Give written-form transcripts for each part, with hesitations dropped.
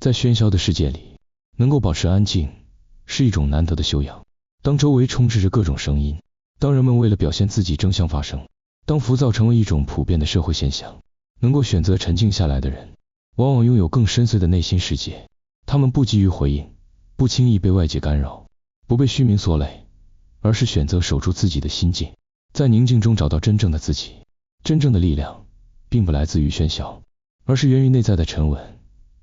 在喧嚣的世界里，能够保持安静，是一种难得的修养。当周围充斥着各种声音，当人们为了表现自己争相发声，当浮躁成为一种普遍的社会现象，能够选择沉静下来的人，往往拥有更深邃的内心世界。他们不急于回应，不轻易被外界干扰，不被虚名所累，而是选择守住自己的心境，在宁静中找到真正的自己。真正的力量并不来自于喧嚣，而是源于内在的沉稳。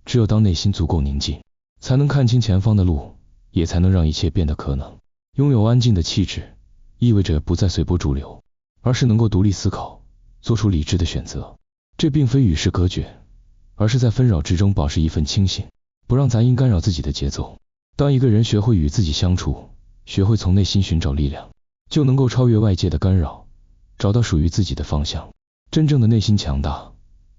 只有当内心足够宁静，才能看清前方的路，也才能让一切变得可能。拥有安静的气质，意味着不再随波逐流，而是能够独立思考，做出理智的选择。这并非与世隔绝，而是在纷扰之中保持一份清醒，不让杂音干扰自己的节奏。当一个人学会与自己相处，学会从内心寻找力量，就能够超越外界的干扰，找到属于自己的方向。真正的内心强大，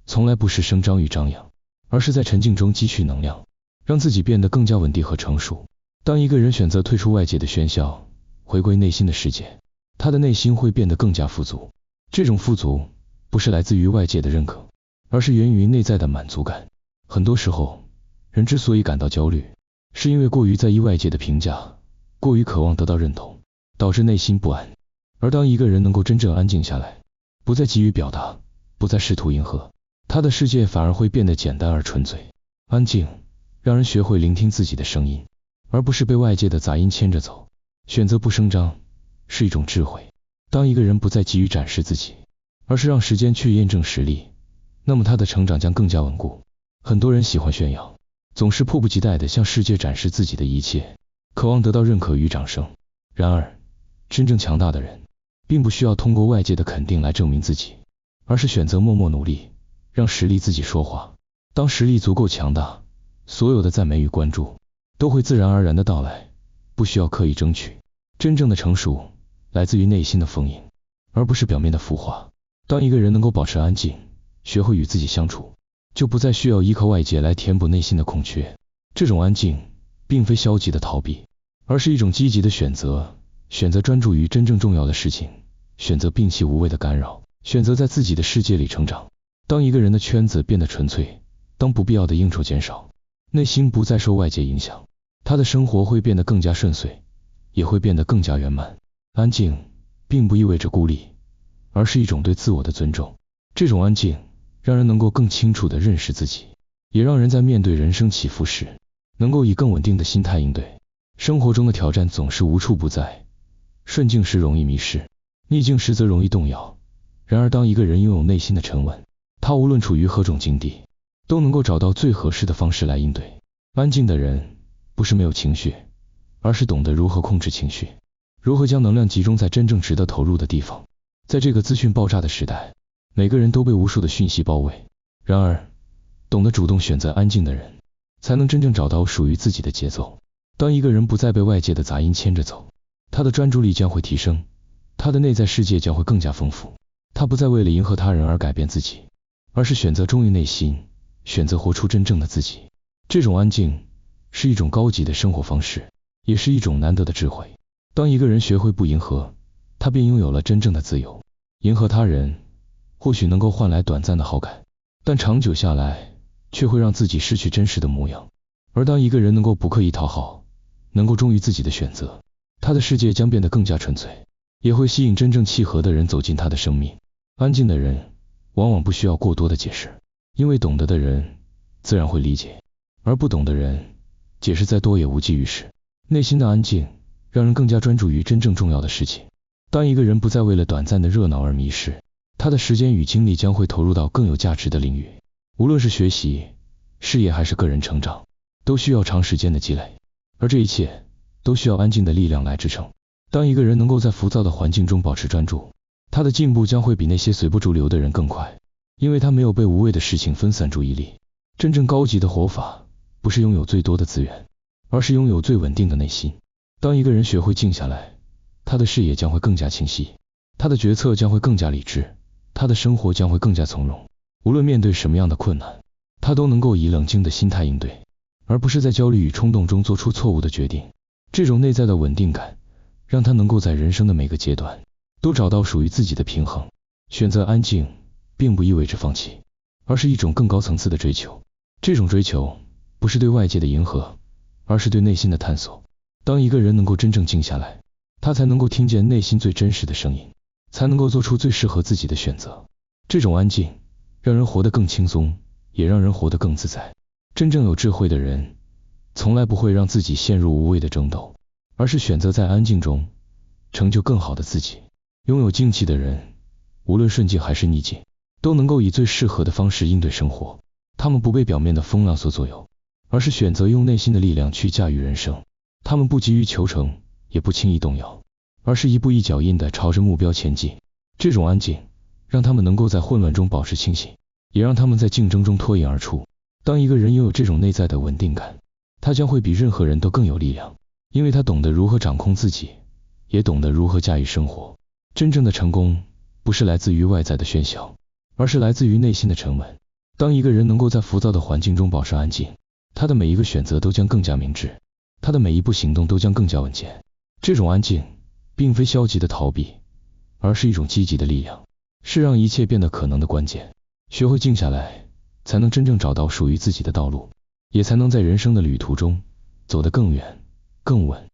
从来不是声张与张扬，而是在沉静中积蓄能量，让自己变得更加稳定和成熟。当一个人选择退出外界的喧嚣，回归内心的世界，他的内心会变得更加富足。这种富足不是来自于外界的认可，而是源于内在的满足感。很多时候，人之所以感到焦虑，是因为过于在意外界的评价，过于渴望得到认同，导致内心不安。而当一个人能够真正安静下来，不再急于表达，不再试图迎合，他的世界反而会变得简单而纯粹。安静让人学会聆听自己的声音，而不是被外界的杂音牵着走。选择不声张是一种智慧。当一个人不再急于展示自己，而是让时间去验证实力，那么他的成长将更加稳固。很多人喜欢炫耀，总是迫不及待地向世界展示自己的一切，渴望得到认可与掌声。然而，真正强大的人并不需要通过外界的肯定来证明自己，而是选择默默努力，让实力自己说话。当实力足够强大，所有的赞美与关注都会自然而然的到来，不需要刻意争取。真正的成熟来自于内心的丰盈，而不是表面的浮华。当一个人能够保持安静，学会与自己相处，就不再需要依靠外界来填补内心的空缺。这种安静并非消极的逃避，而是一种积极的选择。选择专注于真正重要的事情，选择摒弃无谓的干扰，选择在自己的世界里成长。当一个人的圈子变得纯粹，当不必要的应酬减少，内心不再受外界影响，他的生活会变得更加顺遂，也会变得更加圆满。安静并不意味着孤立，而是一种对自我的尊重。这种安静让人能够更清楚地认识自己，也让人在面对人生起伏时，能够以更稳定的心态应对。生活中的挑战总是无处不在，顺境时容易迷失，逆境时则容易动摇。然而当一个人拥有内心的沉稳，他无论处于何种境地，都能够找到最合适的方式来应对。安静的人不是没有情绪，而是懂得如何控制情绪，如何将能量集中在真正值得投入的地方。在这个资讯爆炸的时代，每个人都被无数的讯息包围。然而，懂得主动选择安静的人，才能真正找到属于自己的节奏。当一个人不再被外界的杂音牵着走，他的专注力将会提升，他的内在世界将会更加丰富。他不再为了迎合他人而改变自己，而是选择忠于内心，选择活出真正的自己。这种安静是一种高级的生活方式，也是一种难得的智慧。当一个人学会不迎合，他便拥有了真正的自由。迎合他人或许能够换来短暂的好感，但长久下来却会让自己失去真实的模样。而当一个人能够不刻意讨好，能够忠于自己的选择，他的世界将变得更加纯粹，也会吸引真正契合的人走进他的生命。安静的人往往不需要过多的解释，因为懂得的人自然会理解，而不懂的人解释再多也无济于事。内心的安静让人更加专注于真正重要的事情。当一个人不再为了短暂的热闹而迷失，他的时间与精力将会投入到更有价值的领域。无论是学习、事业还是个人成长，都需要长时间的积累，而这一切都需要安静的力量来支撑。当一个人能够在浮躁的环境中保持专注，他的进步将会比那些随波逐流的人更快，因为他没有被无谓的事情分散注意力。真正高级的活法不是拥有最多的资源，而是拥有最稳定的内心。当一个人学会静下来，他的视野将会更加清晰，他的决策将会更加理智，他的生活将会更加从容。无论面对什么样的困难，他都能够以冷静的心态应对，而不是在焦虑与冲动中做出错误的决定。这种内在的稳定感让他能够在人生的每个阶段都找到属于自己的平衡。选择安静并不意味着放弃，而是一种更高层次的追求。这种追求不是对外界的迎合，而是对内心的探索。当一个人能够真正静下来，他才能够听见内心最真实的声音，才能够做出最适合自己的选择。这种安静，让人活得更轻松，也让人活得更自在。真正有智慧的人，从来不会让自己陷入无谓的争斗，而是选择在安静中成就更好的自己。拥有静气的人，无论顺境还是逆境，都能够以最适合的方式应对生活。他们不被表面的风浪所左右，而是选择用内心的力量去驾驭人生。他们不急于求成，也不轻易动摇，而是一步一脚印地朝着目标前进。这种安静，让他们能够在混乱中保持清醒，也让他们在竞争中脱颖而出。当一个人拥有这种内在的稳定感，他将会比任何人都更有力量，因为他懂得如何掌控自己，也懂得如何驾驭生活。真正的成功，不是来自于外在的喧嚣，而是来自于内心的沉稳。当一个人能够在浮躁的环境中保持安静，他的每一个选择都将更加明智，他的每一步行动都将更加稳健。这种安静，并非消极的逃避，而是一种积极的力量，是让一切变得可能的关键。学会静下来，才能真正找到属于自己的道路，也才能在人生的旅途中走得更远、更稳。